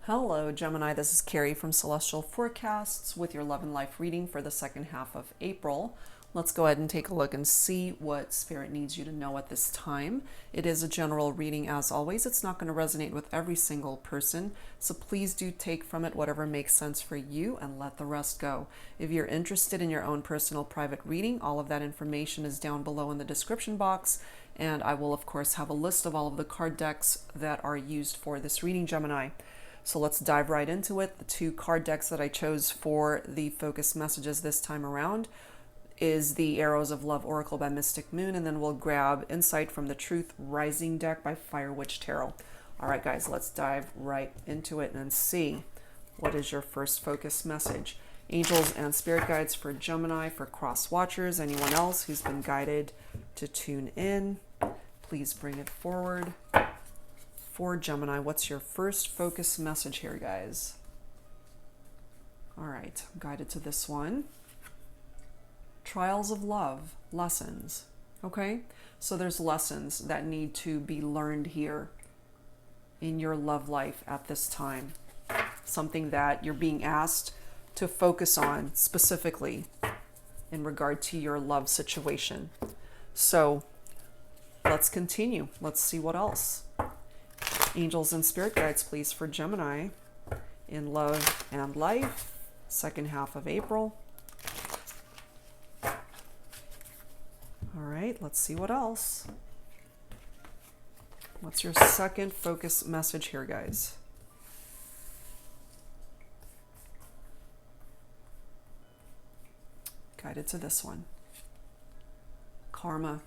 Hello, Gemini. This is Carrie from Celestial Forecasts with your love and life reading for the second half of April. Let's go ahead and take a look and see what Spirit needs you to know at this time. It is a general reading as always. It's not going to resonate with every single person, so please do take from it whatever makes sense for you and let the rest go. If you're interested in your own personal private reading, all of that information is down below in the description box, and I will of course have a list of all of the card decks that are used for this reading, Gemini. So let's dive right into it. The two card decks that I chose for the focus messages this time around is the Arrows of Love Oracle by Mystic Moon, and then we'll grab Insight from the Truth Rising deck by Fire Witch Tarot. All right, guys, let's dive right into it and see what is your first focus message. Angels and spirit guides for Gemini, for cross watchers, anyone else who's been guided to tune in, please bring it forward. For Gemini, what's your first focus message here, guys? All right, I'm guided to this one. Trials of love, lessons. Okay, so there's lessons that need to be learned here in your love life at this time. Something that you're being asked to focus on specifically in regard to your love situation. So let's continue. Let's see what else. Angels and spirit guides, please, for Gemini in love and life, second half of April. All right, let's see what else. What's your second focus message here, guys? Guided to this one. Karma.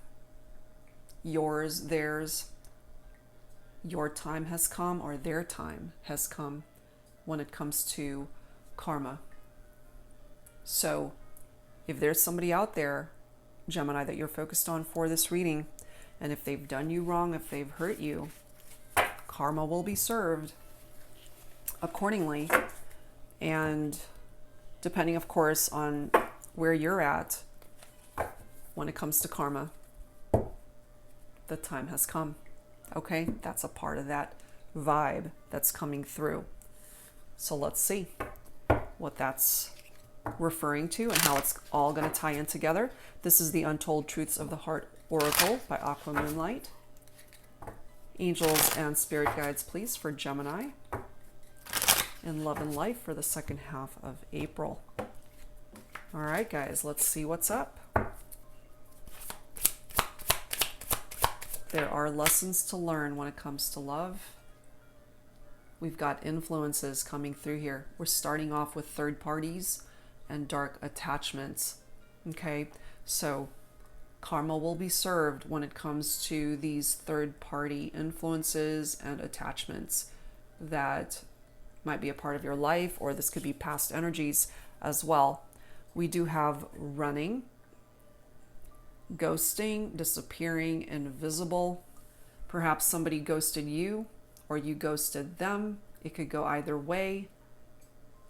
Yours, theirs. Your time has come, or their time has come when it comes to karma. So if there's somebody out there, Gemini, that you're focused on for this reading, and if they've done you wrong, if they've hurt you, karma will be served accordingly. And depending, of course, on where you're at when it comes to karma, the time has come. Okay, that's a part of that vibe that's coming through. So let's see what that's referring to and how it's all going to tie in together. This is the Untold Truths of the Heart Oracle by Aqua Moonlight. Angels and spirit guides, please, for Gemini in love and life for the second half of April. All right, guys, let's see what's up. There are lessons to learn when it comes to love. We've got influences coming through here. We're starting off with third parties and dark attachments. Okay, so karma will be served when it comes to these third party influences and attachments that might be a part of your life, or this could be past energies as well. We do have running, ghosting, disappearing, invisible. Perhaps somebody ghosted you or you ghosted them. It could go either way.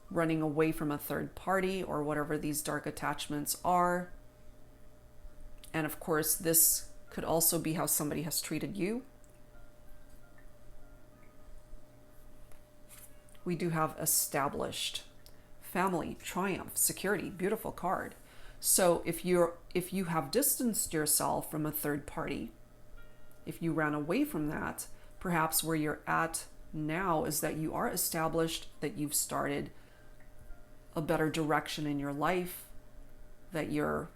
Running away from a third party or whatever these dark attachments are. And of course, this could also be how somebody has treated you. We do have established, family, triumph, security, beautiful card. So if you have distanced yourself from a third party, if you ran away from that, perhaps where you're at now is that you are established, that you've started a better direction in your life, that you're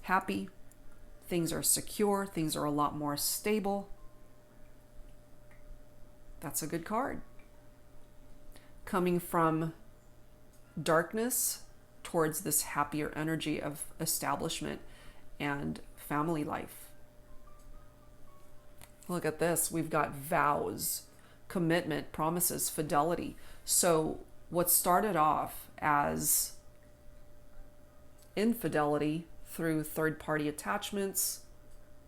happy, things are secure, things are a lot more stable. That's a good card. Coming from darkness towards this happier energy of establishment and family life. Look at this. We've got vows, commitment, promises, fidelity. So what started off as infidelity through third-party attachments,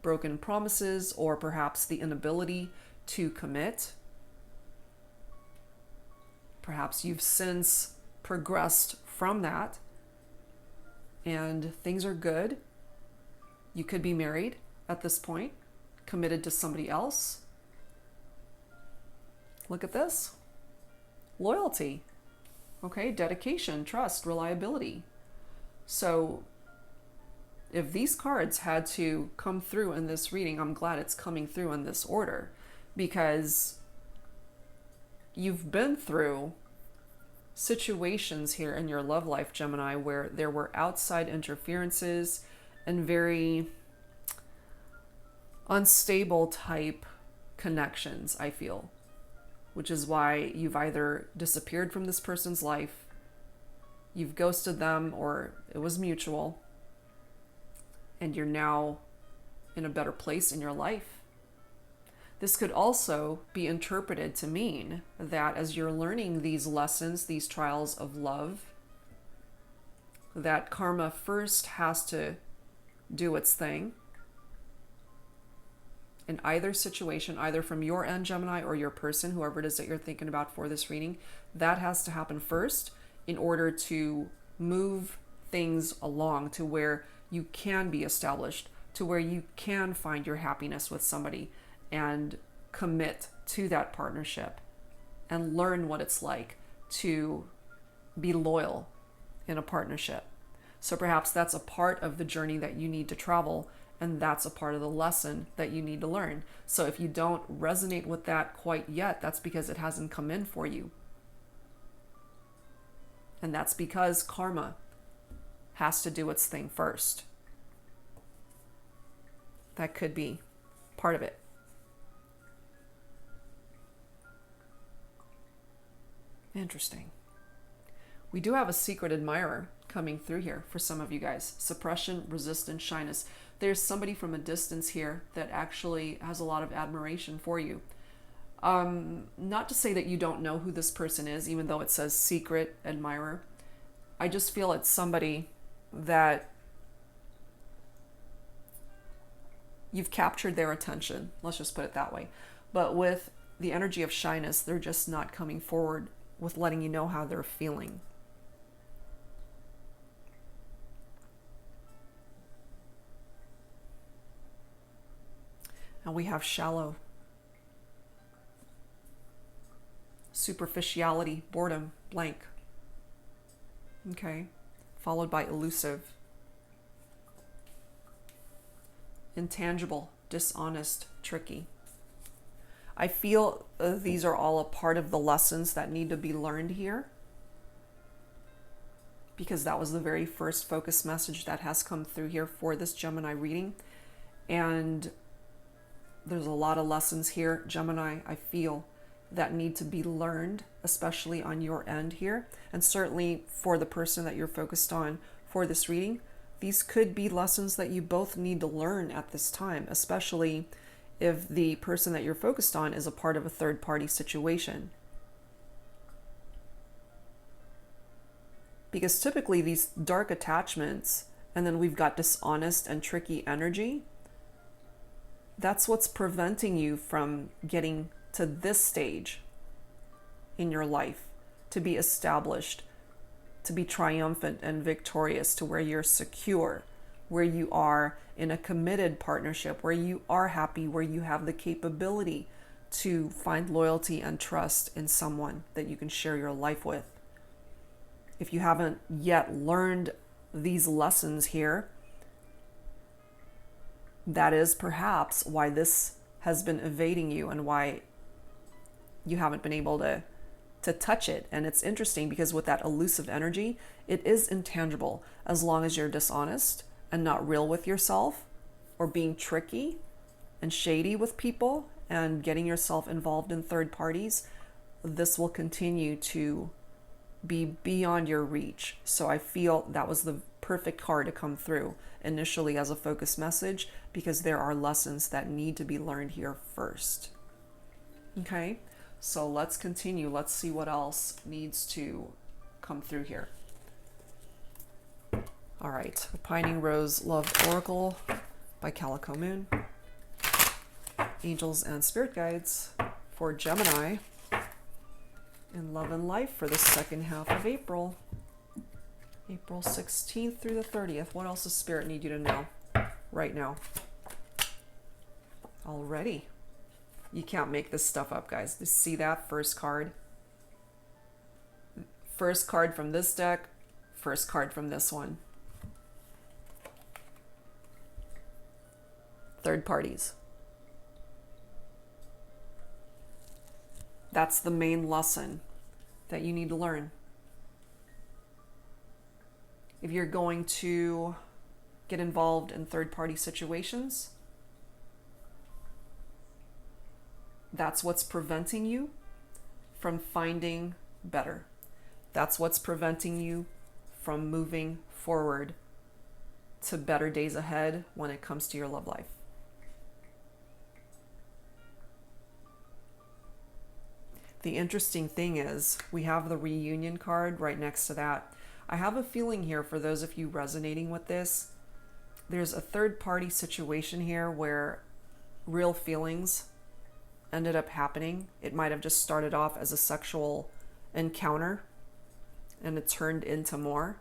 broken promises, or perhaps the inability to commit, perhaps you've since progressed from that and things are good. You could be married at this point, committed to somebody else. Look at this. loyalty, okay, dedication, trust, reliability. So if these cards had to come through in this reading, I'm glad it's coming through in this order, because you've been through situations here in your love life, Gemini, where there were outside interferences and very unstable type connections, I feel, which is why you've either disappeared from this person's life, you've ghosted them, or it was mutual, and you're now in a better place in your life. This could also be interpreted to mean that as you're learning these lessons, these trials of love, that karma first has to do its thing in either situation, either from your end, Gemini, or your person, whoever it is that you're thinking about for this reading. That has to happen first in order to move things along to where you can be established, to where you can find your happiness with somebody and commit to that partnership and learn what it's like to be loyal in a partnership. So perhaps that's a part of the journey that you need to travel, and that's a part of the lesson that you need to learn. So if you don't resonate with that quite yet, that's because it hasn't come in for you. And that's because karma has to do its thing first. That could be part of it. Interesting. We do have a secret admirer coming through here for some of you guys. Suppression, resistance, shyness. There's somebody from a distance here that actually has a lot of admiration for you. Not to say that you don't know who this person is, even though it says secret admirer. I just feel it's somebody that you've captured their attention. Let's just put it that way. But with the energy of shyness, they're just not coming forward with letting you know how they're feeling. And we have shallow, superficiality, boredom, blank. Okay, followed by elusive, intangible, dishonest, tricky. I feel these are all a part of the lessons that need to be learned here, because that was the very first focus message that has come through here for this Gemini reading. And there's a lot of lessons here, Gemini, I feel, that need to be learned, especially on your end here. And certainly for the person that you're focused on for this reading, these could be lessons that you both need to learn at this time, especially if the person that you're focused on is a part of a third-party situation. Because typically these dark attachments, and then we've got dishonest and tricky energy, that's what's preventing you from getting to this stage in your life, to be established, to be triumphant and victorious, to where you're secure, where you are in a committed partnership, where you are happy, where you have the capability to find loyalty and trust in someone that you can share your life with. If you haven't yet learned these lessons here, that is perhaps why this has been evading you and why you haven't been able to touch it. And it's interesting because with that elusive energy, it is intangible as long as you're dishonest and not real with yourself, or being tricky and shady with people and getting yourself involved in third parties. This will continue to be beyond your reach. So I feel that was the perfect card to come through initially as a focus message, because there are lessons that need to be learned here first. Okay, so let's continue. Let's see what else needs to come through here. All right, the Pining Rose Love Oracle by Calico Moon. Angels and Spirit Guides for Gemini in love and life for the second half of April. April 16th through the 30th. What else does Spirit need you to know right now? Already. You can't make this stuff up, guys. Just see that first card. First card from this deck, first card from this one. Third parties. That's the main lesson that you need to learn. If you're going to get involved in third-party situations, that's what's preventing you from finding better. That's what's preventing you from moving forward to better days ahead when it comes to your love life. The interesting thing is we have the reunion card right next to that. I have a feeling here, for those of you resonating with this, there's a third-party situation here where real feelings ended up happening. It might have just started off as a sexual encounter and it turned into more.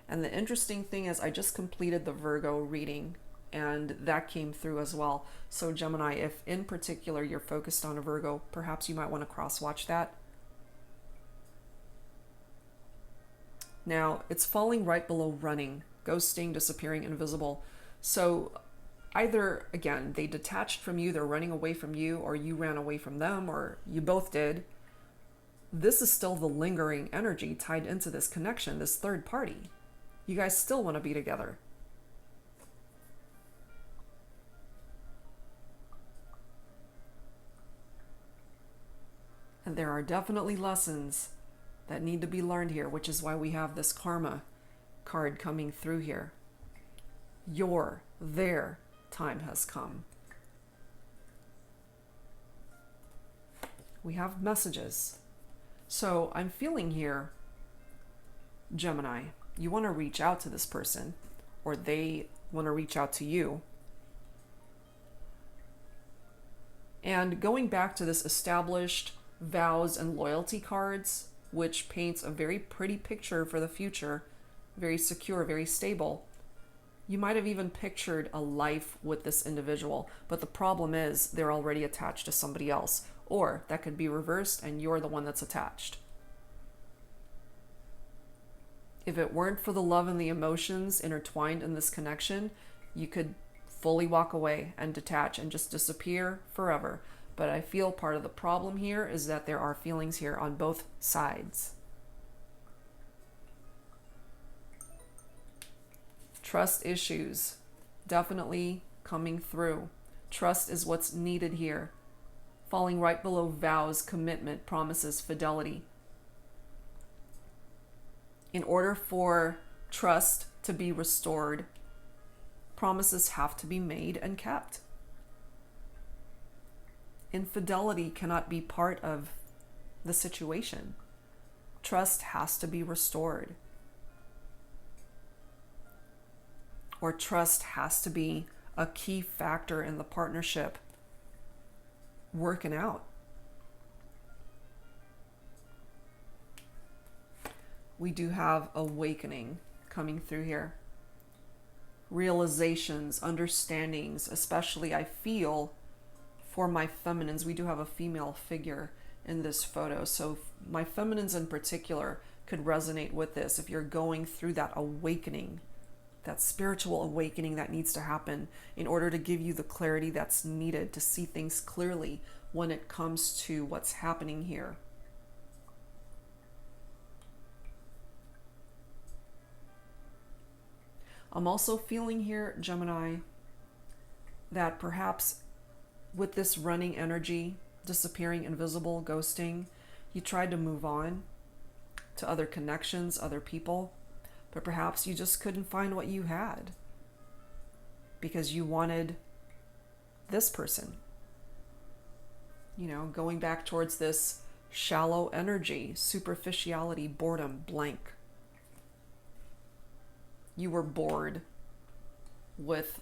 And the interesting thing is I just completed the Virgo reading and that came through as well. So Gemini, if in particular you're focused on a Virgo, perhaps you might want to cross-watch that. Now, it's falling right below running, ghosting, disappearing, invisible. So either, again, they detached from you, they're running away from you, or you ran away from them, or you both did. This is still the lingering energy tied into this connection, this third party. You guys still want to be together. And there are definitely lessons that need to be learned here, which is why we have this karma card coming through here. Their time has come. We have messages. So I'm feeling here, Gemini, you want to reach out to this person, or they want to reach out to you. And going back to this established vows and loyalty cards, which paints a very pretty picture for the future, very secure, very stable. You might have even pictured a life with this individual, but the problem is they're already attached to somebody else, or that could be reversed and you're the one that's attached. If it weren't for the love and the emotions intertwined in this connection, you could fully walk away and detach and just disappear forever. But I feel part of the problem here is that there are feelings here on both sides. Trust issues definitely coming through. Trust is what's needed here. Falling right below vows, commitment, promises, fidelity. In order for trust to be restored, promises have to be made and kept. Infidelity cannot be part of the situation. Trust has to be restored. Or trust has to be a key factor in the partnership working out. We do have awakening coming through here. Realizations, understandings, especially I feel for my feminines, we do have a female figure in this photo. So my feminines in particular could resonate with this. If you're going through that awakening, that spiritual awakening that needs to happen in order to give you the clarity that's needed to see things clearly when it comes to what's happening here. I'm also feeling here, Gemini, that perhaps with this running energy, disappearing, invisible, ghosting, you tried to move on to other connections, other people, but perhaps you just couldn't find what you had because you wanted this person. You know, going back towards this shallow energy, superficiality, boredom, blank. You were bored with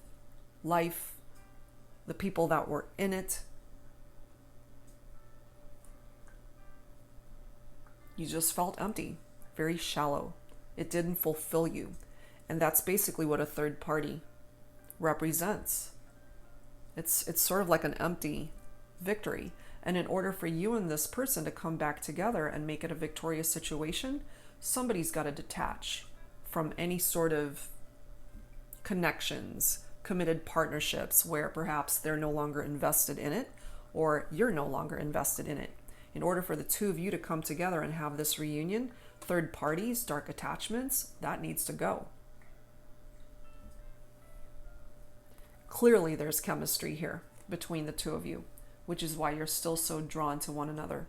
life, the people that were in it. You just felt empty, very shallow. It didn't fulfill you. And that's basically what a third party represents. It's sort of like an empty victory. And in order for you and this person to come back together and make it a victorious situation, somebody's got to detach from any sort of connections, committed partnerships where perhaps they're no longer invested in it or you're no longer invested in it. In order for the two of you to come together and have this reunion, third parties, dark attachments, that needs to go. Clearly there's chemistry here between the two of you, which is why you're still so drawn to one another.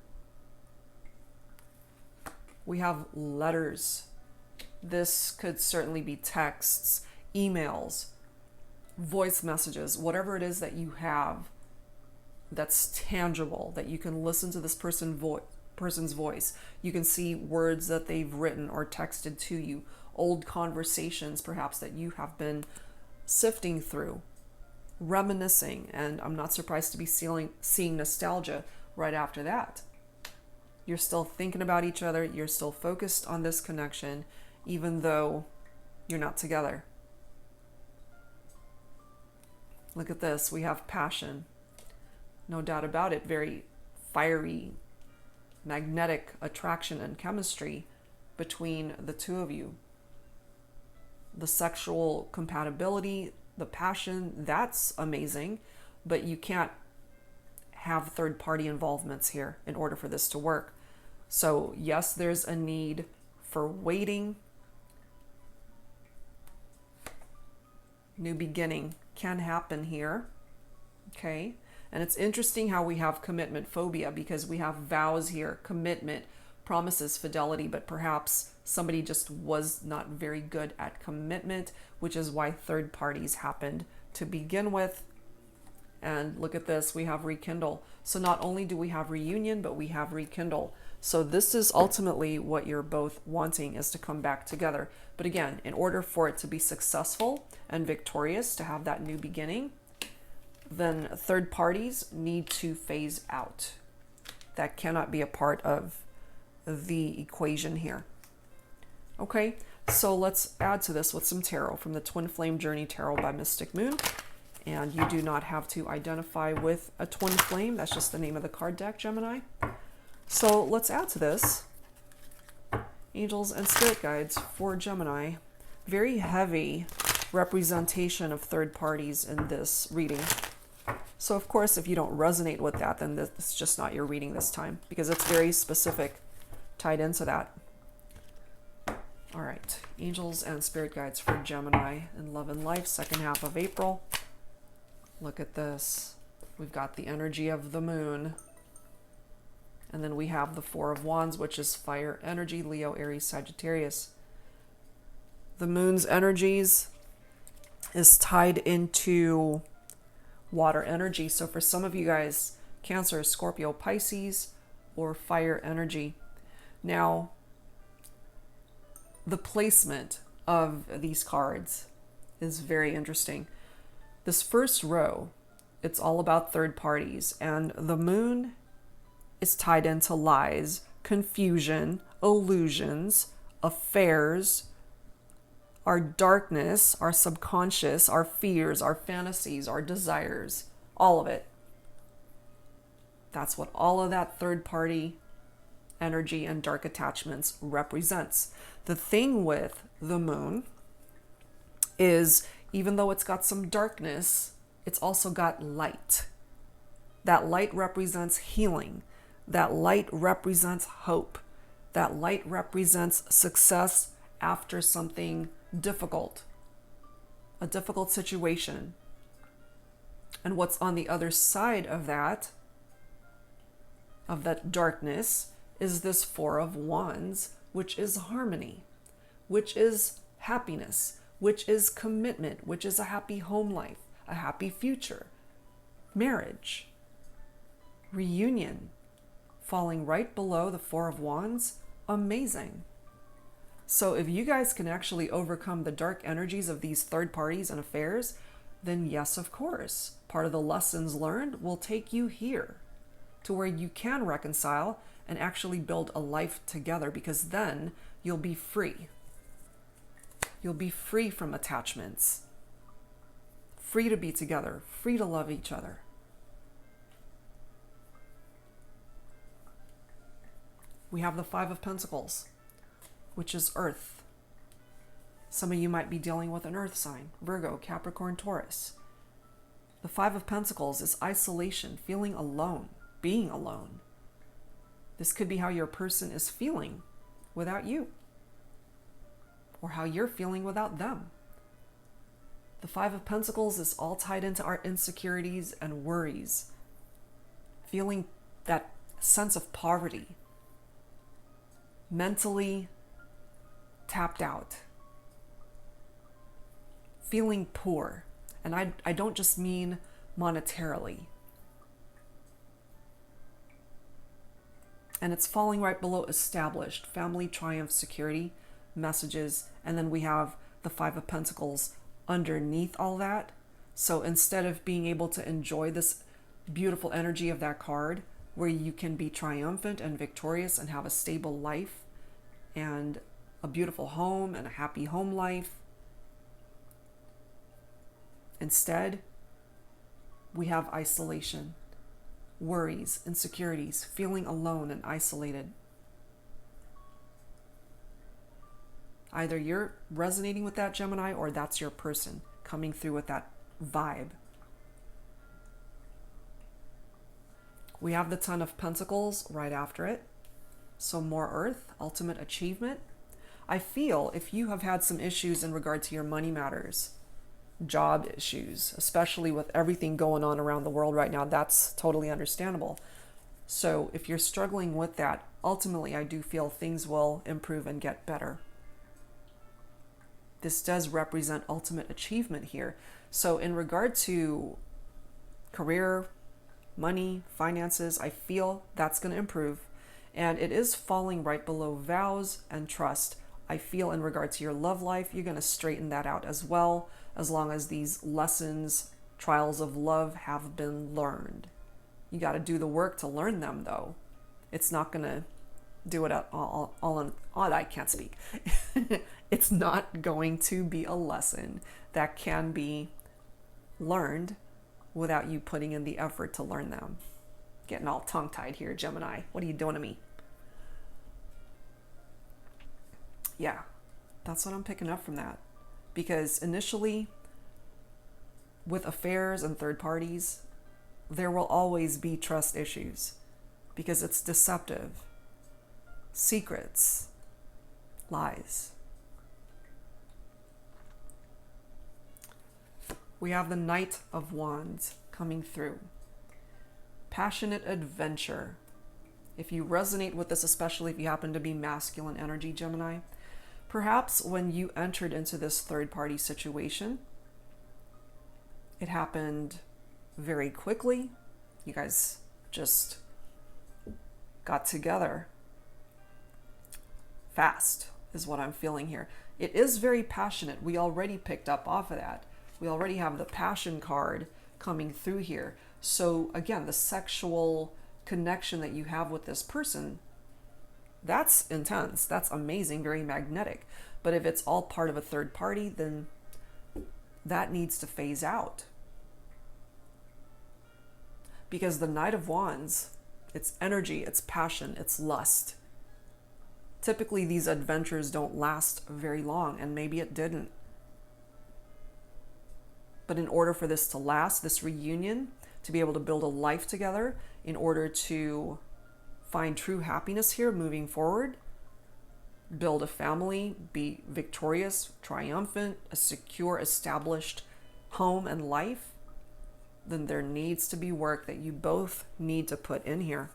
We have letters. This could certainly be texts, emails, voice messages, whatever it is that you have that's tangible, that you can listen to this person's voice. You can see words that they've written or texted to you, old conversations perhaps that you have been sifting through, reminiscing, and I'm not surprised to be seeing nostalgia right after that. You're still thinking about each other, you're still focused on this connection, even though you're not together. Look at this, we have passion. No doubt about it, very fiery, magnetic attraction and chemistry between the two of you. The sexual compatibility, the passion, that's amazing, but you can't have third-party involvements here in order for this to work. So yes, there's a need for waiting. New beginning can happen here, okay? And it's interesting how we have commitment phobia, because we have vows here, commitment, promises, fidelity, but perhaps somebody just was not very good at commitment, which is why third parties happened to begin with. And look at this, we have rekindle. So not only do we have reunion, but we have rekindle. So this is ultimately what you're both wanting, is to come back together. But again, in order for it to be successful and victorious, to have that new beginning, then third parties need to phase out. That cannot be a part of the equation here. Okay, so let's add to this with some tarot from the Twin Flame Journey Tarot by Mystic Moon. And you do not have to identify with a twin flame. That's just the name of the card deck, Gemini. So let's add to this. Angels and spirit guides for Gemini. Very heavy representation of third parties in this reading. So of course, if you don't resonate with that, then this is just not your reading this time, because it's very specific, tied into that. All right, angels and spirit guides for Gemini in love and life, second half of April. Look at this. We've got the energy of the moon. And then we have the Four of Wands, which is fire energy, Leo, Aries, Sagittarius. The moon's energies is tied into water energy. So for some of you guys, Cancer, Scorpio, Pisces, or fire energy. Now, the placement of these cards is very interesting. This first row, it's all about third parties, and the moon is tied into lies, confusion, illusions, affairs, our darkness, our subconscious, our fears, our fantasies, our desires, all of it. That's what all of that third party energy and dark attachments represents. The thing with the moon is, even though it's got some darkness, it's also got light. That light represents healing. That light represents hope. That light represents success after something difficult, a difficult situation. And what's on the other side of that darkness, is this Four of Wands, which is harmony, which is happiness, which is commitment, which is a happy home life, a happy future, marriage, reunion, falling right below the Four of Wands. Amazing. So if you guys can actually overcome the dark energies of these third parties and affairs, then yes, of course, part of the lessons learned will take you here to where you can reconcile and actually build a life together, because then you'll be free. You'll be free from attachments, free to be together, free to love each other. We have the Five of Pentacles, which is earth. Some of you might be dealing with an earth sign, Virgo, Capricorn, Taurus. The Five of Pentacles is isolation, feeling alone, being alone. This could be how your person is feeling without you, or how you're feeling without them. The Five of Pentacles is all tied into our insecurities and worries, feeling that sense of poverty, mentally tapped out, feeling poor. And I don't just mean monetarily. And it's falling right below established, family, triumph, security, messages. And then we have the Five of Pentacles underneath all that. So instead of being able to enjoy this beautiful energy of that card, where you can be triumphant and victorious and have a stable life and a beautiful home and a happy home life, instead, we have isolation, worries, insecurities, feeling alone and isolated. Either you're resonating with that, Gemini, or that's your person coming through with that vibe. We have the Ten of Pentacles right after it. So more earth, ultimate achievement. I feel if you have had some issues in regard to your money matters, job issues, especially with everything going on around the world right now, that's totally understandable. So if you're struggling with that, ultimately I do feel things will improve and get better. This does represent ultimate achievement here. So in regard to career, money, finances, I feel that's going to improve. And it is falling right below vows and trust. I feel in regard to your love life, you're going to straighten that out as well, as long as these lessons, trials of love have been learned. You got to do the work to learn them, though. It's not going to do it all on, I can't speak. It's not going to be a lesson that can be learned without you putting in the effort to learn them. Getting all tongue-tied here, Gemini. What are you doing to me? Yeah, that's what I'm picking up from that. Because initially, with affairs and third parties, there will always be trust issues because it's deceptive. Secrets, lies. We have the Knight of Wands coming through. Passionate adventure. If you resonate with this, especially if you happen to be masculine energy, Gemini, perhaps when you entered into this third-party situation, it happened very quickly. You guys just got together fast, is what I'm feeling here. It is very passionate. We already picked up off of that. We already have the passion card coming through here. So again, the sexual connection that you have with this person, that's intense. That's amazing, very magnetic. But if it's all part of a third party, then that needs to phase out. Because the Knight of Wands, it's energy, it's passion, it's lust. Typically, these adventures don't last very long, and maybe it didn't. But in order for this to last, this reunion, to be able to build a life together, in order to find true happiness here moving forward, build a family, be victorious, triumphant, a secure, established home and life, then there needs to be work that you both need to put in here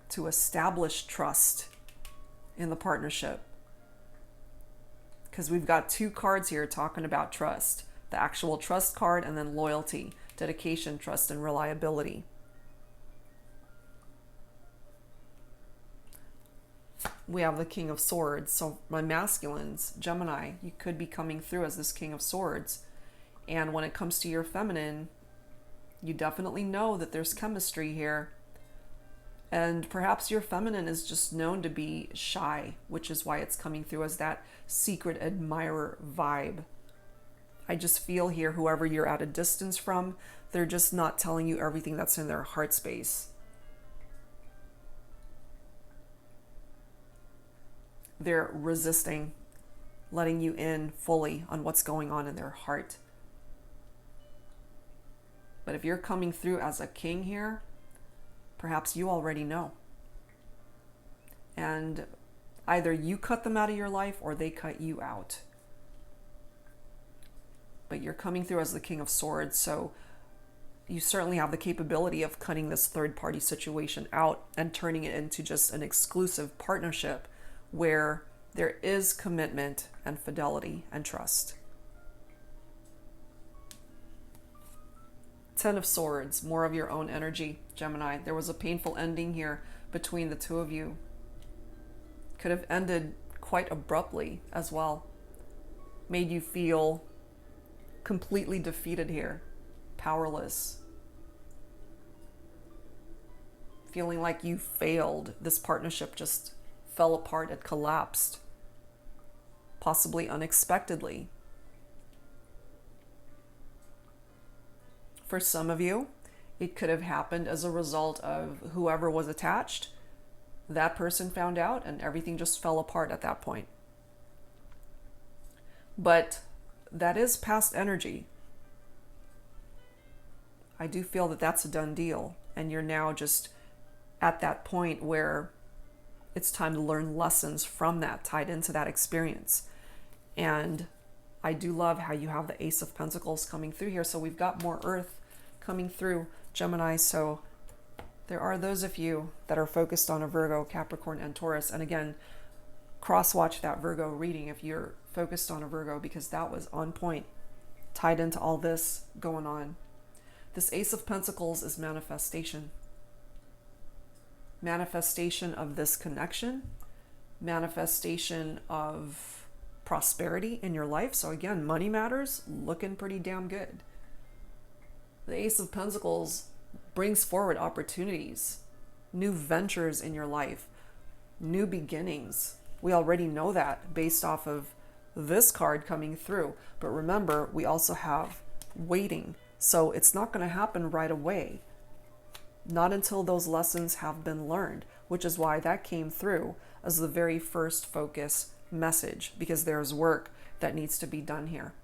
to establish trust in the partnership. Because we've got two cards here talking about trust. The actual trust card, and then loyalty, dedication, trust, and reliability. We have the King of Swords. So my masculines, Gemini, you could be coming through as this King of Swords. And when it comes to your feminine, you definitely know that there's chemistry here. And perhaps your feminine is just known to be shy, which is why it's coming through as that secret admirer vibe. I just feel here, whoever you're at a distance from, they're just not telling you everything that's in their heart space. They're resisting letting you in fully on what's going on in their heart. But if you're coming through as a king here, perhaps you already know. And either you cut them out of your life or they cut you out. But you're coming through as the King of Swords, so you certainly have the capability of cutting this third-party situation out and turning it into just an exclusive partnership where there is commitment and fidelity and trust. Ten of Swords, more of your own energy, Gemini. There was a painful ending here between the two of you. Could have ended quite abruptly as well. Made you feel completely defeated here, powerless. Feeling like you failed. This partnership just fell apart, it collapsed. Possibly unexpectedly. For some of you, it could have happened as a result of whoever was attached. That person found out and everything just fell apart at that point. But that is past energy. I do feel that that's a done deal. And you're now just at that point where it's time to learn lessons from that, tied into that experience. And I do love how you have the Ace of Pentacles coming through here. So we've got more Earth coming through, Gemini. So there are those of you that are focused on a Virgo, Capricorn, and Taurus. And again, cross-watch that Virgo reading if you're focused on a Virgo, because that was on point, tied into all this going on. This Ace of Pentacles is manifestation. Manifestation of this connection. Manifestation of prosperity in your life. So again, money matters, looking pretty damn good. The Ace of Pentacles brings forward opportunities, new ventures in your life, new beginnings. We already know that based off of this card coming through. But remember, we also have waiting. So it's not going to happen right away. Not until those lessons have been learned, which is why that came through as the very first focus message, because there's work that needs to be done here.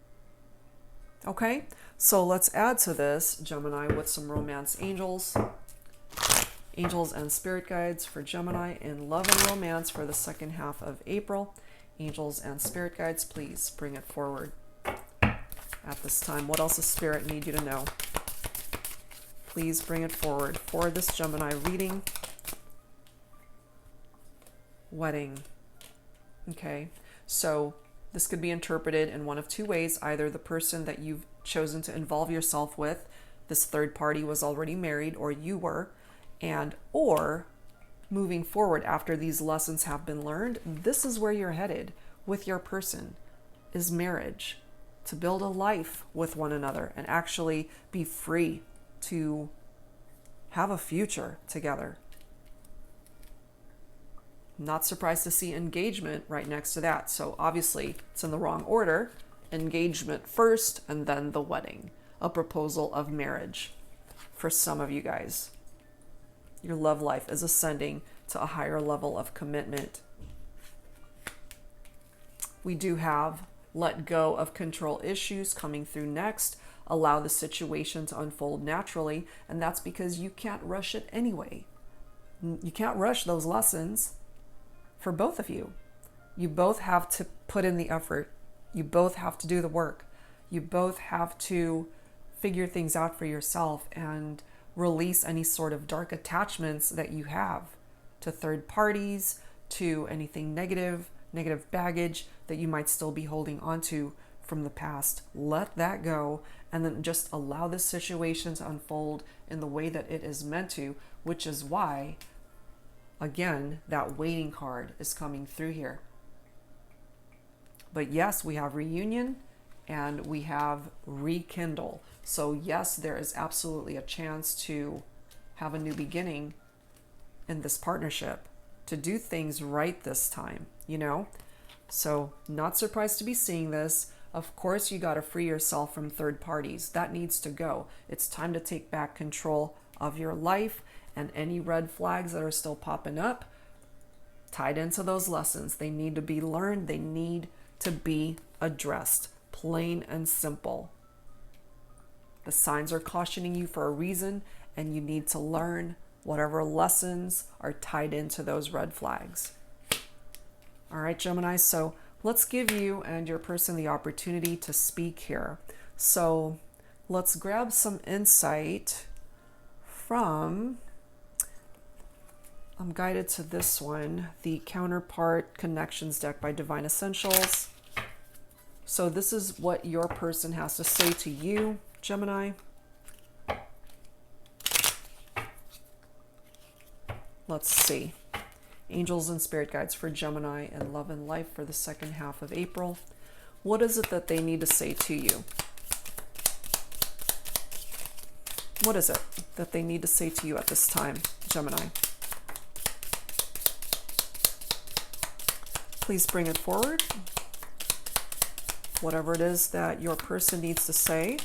Okay, so let's add to this, Gemini, with some romance angels. Angels and spirit guides for Gemini in love and romance for the second half of April. Angels and spirit guides, please bring it forward at this time. What else does Spirit need you to know? Please bring it forward for this Gemini reading. Wedding. Okay, so this could be interpreted in one of two ways. Either the person that you've chosen to involve yourself with, this third party, was already married, or you were, or moving forward after these lessons have been learned, this is where you're headed with your person, is marriage, to build a life with one another and actually be free to have a future together. Not surprised to see engagement right next to that. So obviously it's in the wrong order. Engagement first and then the wedding. A proposal of marriage for some of you guys. Your love life is ascending to a higher level of commitment. We do have let go of control issues coming through next. Allow the situation to unfold naturally. And that's because you can't rush it anyway. You can't rush those lessons. For both of you, you both have to put in the effort. You both have to do the work. You both have to figure things out for yourself and release any sort of dark attachments that you have to third parties, to anything negative baggage that you might still be holding onto from the past. Let that go and then just allow this situation to unfold in the way that it is meant to, which is why, again, that waiting card is coming through here. But yes, we have reunion and we have rekindle. So yes, there is absolutely a chance to have a new beginning in this partnership, to do things right this time, you know? So not surprised to be seeing this. Of course, you got to free yourself from third parties. That needs to go. It's time to take back control of your life, and any red flags that are still popping up, tied into those lessons. They need to be learned. They need to be addressed. Plain and simple. The signs are cautioning you for a reason, and you need to learn whatever lessons are tied into those red flags. All right, Gemini, so let's give you and your person the opportunity to speak here. So let's grab some insight from, I'm guided to this one, the Counterpart Connections deck by Divine Essentials. So this is what your person has to say to you, Gemini. Let's see. Angels and spirit guides for Gemini and love and life for the second half of April. What is it that they need to say to you? What is it that they need to say to you at this time, Gemini? Please bring it forward. Whatever it is that your person needs to say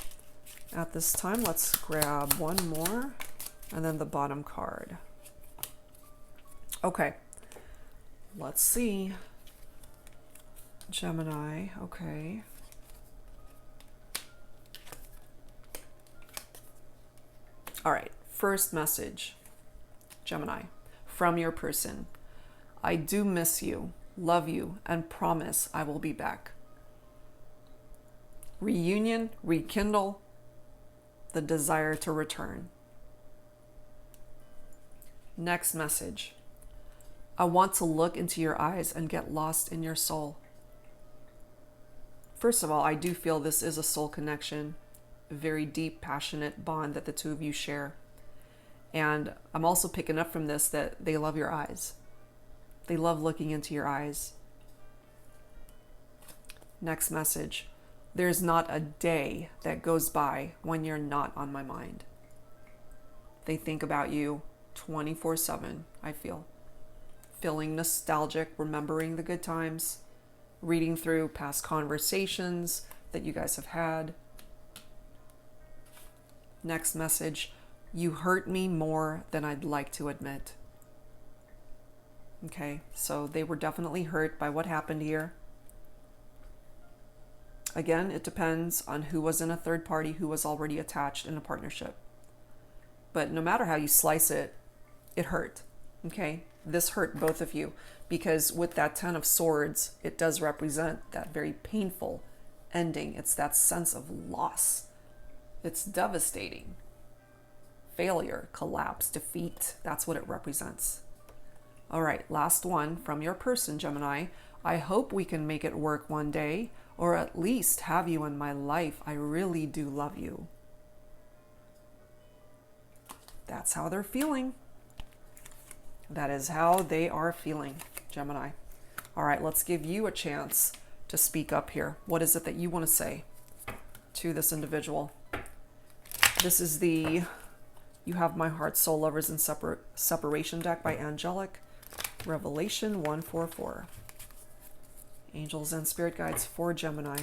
at this time. Let's grab one more and then the bottom card. Okay. Let's see. Gemini, okay. All right, first message, Gemini, from your person. I do miss you, love you, and promise I will be back. Reunion, rekindle the desire to return. Next message. I want to look into your eyes and get lost in your soul. First of all, I do feel this is a soul connection, a very deep, passionate bond that the two of you share. And I'm also picking up from this that they love your eyes. They love looking into your eyes. Next message. There's not a day that goes by when you're not on my mind. They think about you 24/7, I feel. Feeling nostalgic, remembering the good times, reading through past conversations that you guys have had. Next message, you hurt me more than I'd like to admit. Okay, so they were definitely hurt by what happened here. Again, it depends on who was in a third party, who was already attached in a partnership. But no matter how you slice it, it hurt, okay? This hurt both of you because with that 10 of Swords, it does represent that very painful ending. It's that sense of loss. It's devastating. Failure, collapse, defeat. That's what it represents. All right, last one from your person, Gemini. I hope we can make it work one day, or at least have you in my life. I really do love you. That's how they're feeling. That is how they are feeling, Gemini. All right, let's give you a chance to speak up here. What is it that you want to say to this individual? This is the You Have My Heart, Soul Lovers and Separation deck by Angelic, Revelation 144. Angels and spirit guides for Gemini.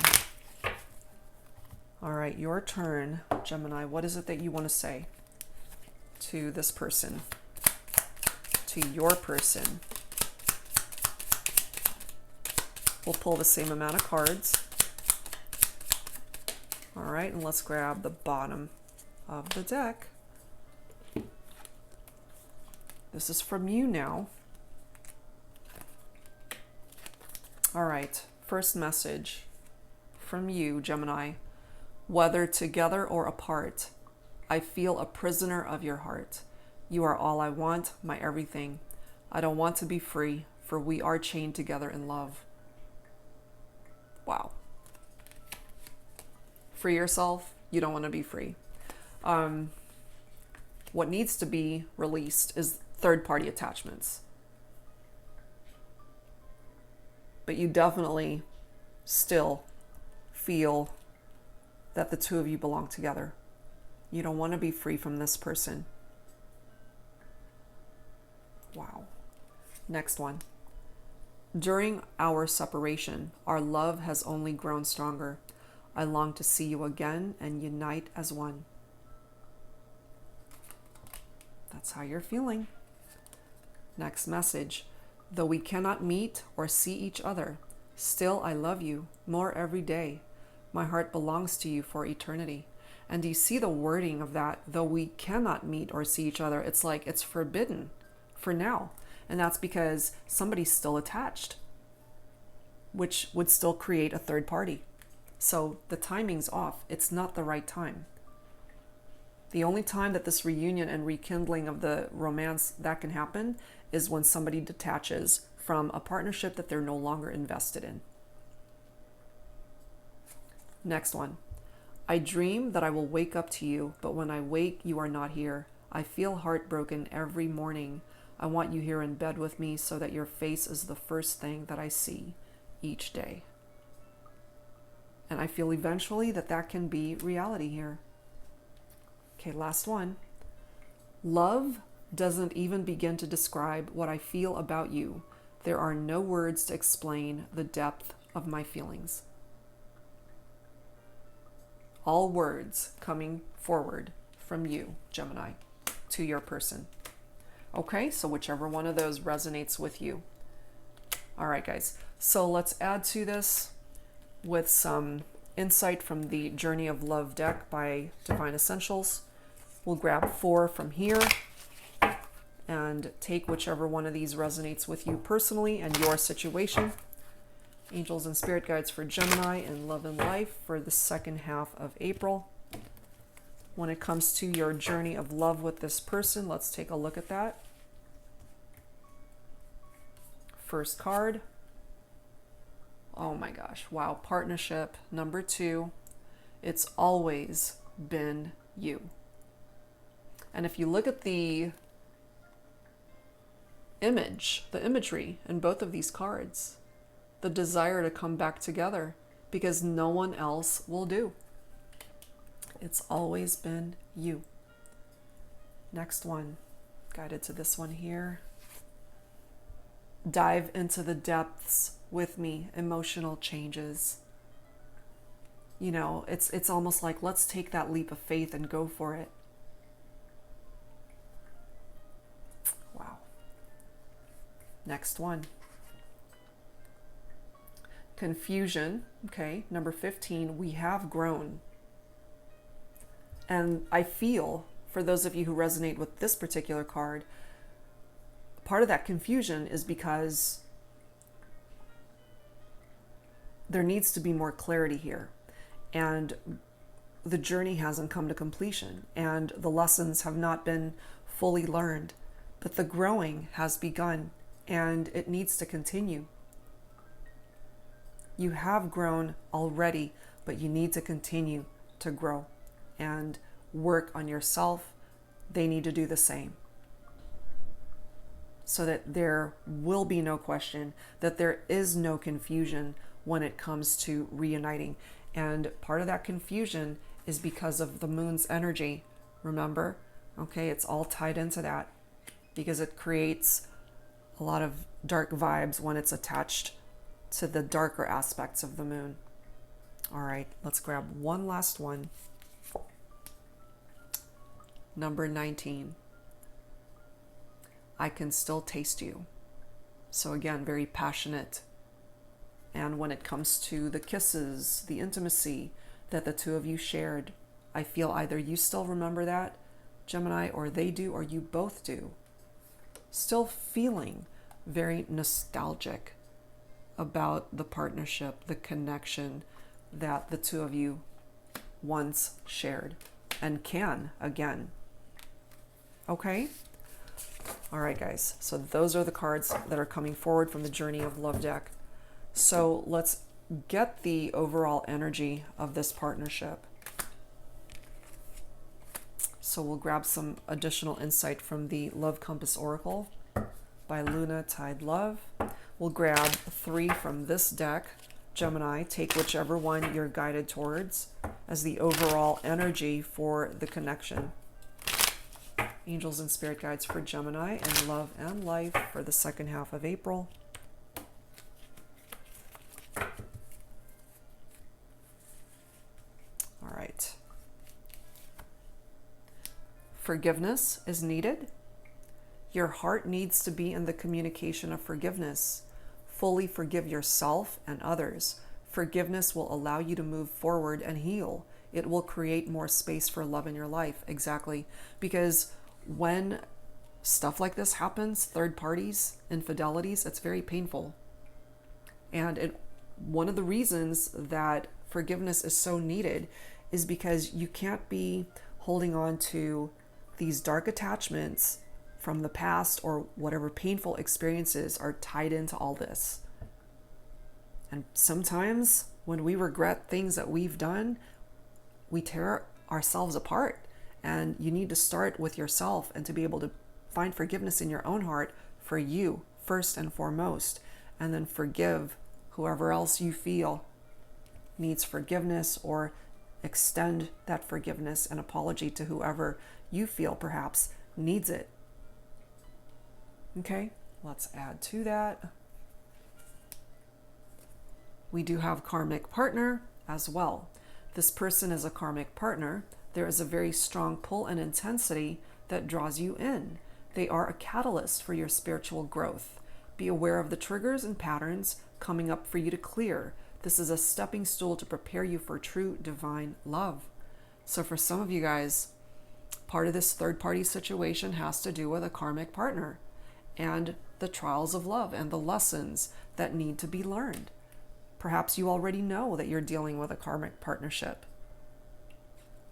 All right, your turn, Gemini. What is it that you want to say to this person? To your person. We'll pull the same amount of cards. All right, and let's grab the bottom of the deck. This is from you now. All right, first message from you, Gemini. Whether together or apart, I feel a prisoner of your heart. You are all I want, my everything. I don't want to be free, for we are chained together in love. Wow. Free yourself. You don't want to be free. What needs to be released is third-party attachments. But you definitely still feel that the two of you belong together. You don't want to be free from this person. Wow. Next one. During our separation, our love has only grown stronger. I long to see you again and unite as one. That's how you're feeling. Next message. Though we cannot meet or see each other, still I love you more every day. My heart belongs to you for eternity. And do you see the wording of that? Though we cannot meet or see each other, it's like it's forbidden for now. And that's because somebody's still attached, which would still create a third party. So the timing's off. It's not the right time. The only time that this reunion and rekindling of the romance that can happen is when somebody detaches from a partnership that they're no longer invested in. Next one. I dream that I will wake up to you, but when I wake, you are not here. I feel heartbroken every morning. I want you here in bed with me so that your face is the first thing that I see each day. And I feel eventually that that can be reality here. Okay, last one. Love doesn't even begin to describe what I feel about you. There are no words to explain the depth of my feelings. All words coming forward from you, Gemini, to your person. Okay, so whichever one of those resonates with you. All right, guys. So let's add to this with some insight from the Journey of Love deck by Divine Essentials. We'll grab 4 from here and take whichever one of these resonates with you personally and your situation. Angels and spirit guides for Gemini in love and life for the second half of April. When it comes to your journey of love with this person, let's take a look at that. First card. Oh my gosh. Wow. Partnership number 2. It's always been you. And if you look at the imagery in both of these cards, the desire to come back together because no one else will do. It's always been you. Next one, guided to this one here. Dive into the depths with me, emotional changes. You know, it's almost like let's take that leap of faith and go for it. Wow. Next one. Confusion, okay, number 15, we have grown. And I feel, for those of you who resonate with this particular card, part of that confusion is because there needs to be more clarity here. And the journey hasn't come to completion. And the lessons have not been fully learned. But the growing has begun. And it needs to continue. You have grown already, but you need to continue to grow and work on yourself. They need to do the same so that there will be no question, that there is no confusion when it comes to reuniting. And part of that confusion is because of the moon's energy. Remember? Okay, it's all tied into that because it creates a lot of dark vibes when it's attached to the darker aspects of the moon. All right, let's grab one last one. Number 19. I can still taste you. So again, very passionate. And when it comes to the kisses, the intimacy that the two of you shared, I feel either you still remember that, Gemini, or they do, or you both do. Still feeling very nostalgic about the partnership, the connection that the two of you once shared and can again. Okay? All right, guys. So those are the cards that are coming forward from the Journey of Love deck. So let's get the overall energy of this partnership. So we'll grab some additional insight from the Love Compass Oracle by Luna Tide Love. We'll grab 3 from this deck. Gemini, take whichever one you're guided towards as the overall energy for the connection. Angels and spirit guides for Gemini in love and life for the second half of April. Forgiveness is needed. Your heart needs to be in the communication of forgiveness. Fully forgive yourself and others. Forgiveness will allow you to move forward and heal. It will create more space for love in your life. Exactly. Because when stuff like this happens, third parties, infidelities, it's very painful. And one of the reasons that forgiveness is so needed is because you can't be holding on to these dark attachments from the past or whatever painful experiences are tied into all this. And sometimes when we regret things that we've done, we tear ourselves apart. And you need to start with yourself and to be able to find forgiveness in your own heart for you first and foremost, and then forgive whoever else you feel needs forgiveness, or extend that forgiveness and apology to whoever you feel perhaps needs it. Okay, let's add to that. We do have karmic partner as well. This person is a karmic partner. There is a very strong pull and intensity that draws you in. They are a catalyst for your spiritual growth. Be aware of the triggers and patterns coming up for you to clear. This is a stepping stool to prepare you for true divine love. So for some of you guys, part of this third party situation has to do with a karmic partner and the trials of love and the lessons that need to be learned. Perhaps you already know that you're dealing with a karmic partnership,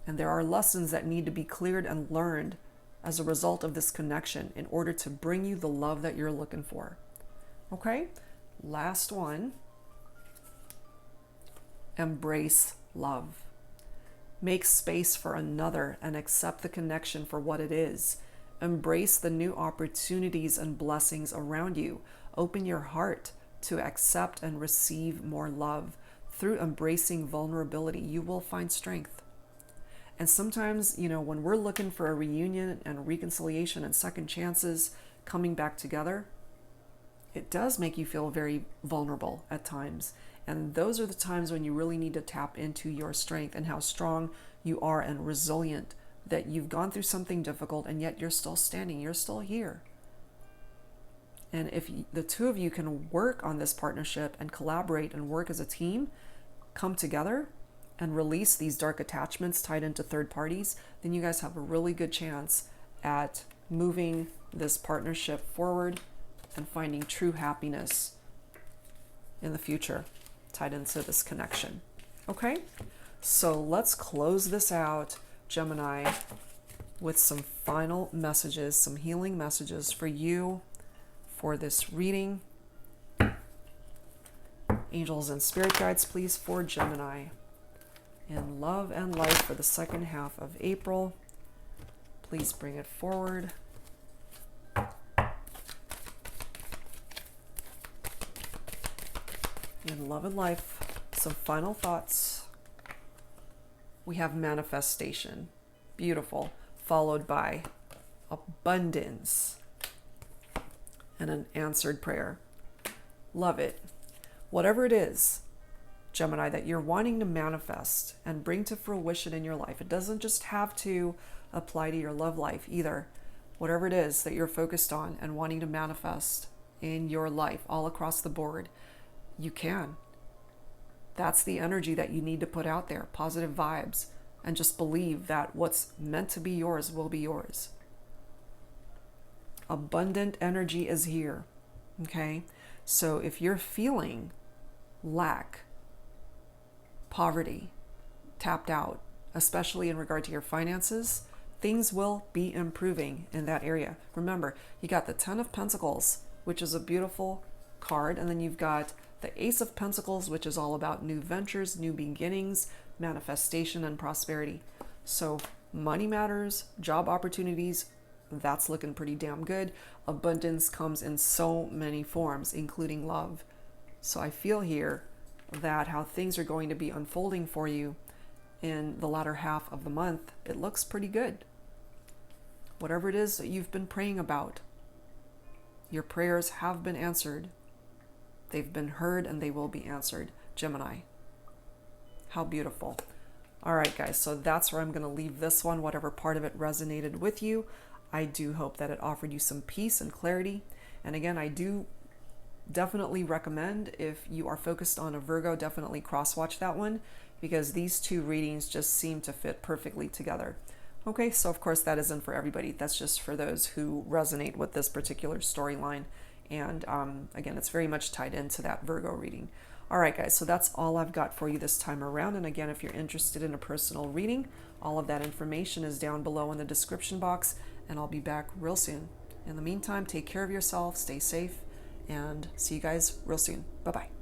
and there are lessons that need to be cleared and learned as a result of this connection in order to bring you the love that you're looking for. Okay, last one. Embrace love. Make space for another and accept the connection for what it is. Embrace the new opportunities and blessings around you. Open your heart to accept and receive more love. Through embracing vulnerability, you will find strength. And sometimes, when we're looking for a reunion and reconciliation and second chances coming back together, it does make you feel very vulnerable at times. And those are the times when you really need to tap into your strength and how strong you are and resilient, that you've gone through something difficult and yet you're still standing, you're still here. And if the two of you can work on this partnership and collaborate and work as a team, come together and release these dark attachments tied into third parties, then you guys have a really good chance at moving this partnership forward and finding true happiness in the future tied into this connection. Okay, so let's close this out, Gemini, with some final messages, some healing messages for you for this reading. Angels and spirit guides, please, for Gemini in love and life for the second half of April. Please bring it forward. In love and life, some final thoughts. We have manifestation, beautiful, followed by abundance and an answered prayer. Love it. Whatever it is, Gemini, that you're wanting to manifest and bring to fruition in your life, it doesn't just have to apply to your love life either. Whatever it is that you're focused on and wanting to manifest in your life all across the board, you can. That's the energy that you need to put out there, positive vibes, and just believe that what's meant to be yours will be yours. Abundant energy is here, okay? So if you're feeling lack, poverty, tapped out, especially in regard to your finances, things will be improving in that area. Remember, you got the 10 of Pentacles, which is a beautiful card, and then you've got the Ace of Pentacles, which is all about new ventures, new beginnings, manifestation, and prosperity. So money matters, job opportunities, that's looking pretty damn good. Abundance comes in so many forms, including love. So I feel here that how things are going to be unfolding for you in the latter half of the month, it looks pretty good. Whatever it is that you've been praying about, your prayers have been answered. They've been heard and they will be answered, Gemini. How beautiful. All right, guys, so that's where I'm going to leave this one, whatever part of it resonated with you. I do hope that it offered you some peace and clarity. And again, I do definitely recommend, if you are focused on a Virgo, definitely cross-watch that one, because these two readings just seem to fit perfectly together. Okay, so of course that isn't for everybody. That's just for those who resonate with this particular storyline. And again, it's very much tied into that Virgo reading. All right, guys, so that's all I've got for you this time around. And again, if you're interested in a personal reading, all of that information is down below in the description box, and I'll be back real soon. In the meantime, take care of yourself, stay safe, and see you guys real soon. Bye-bye.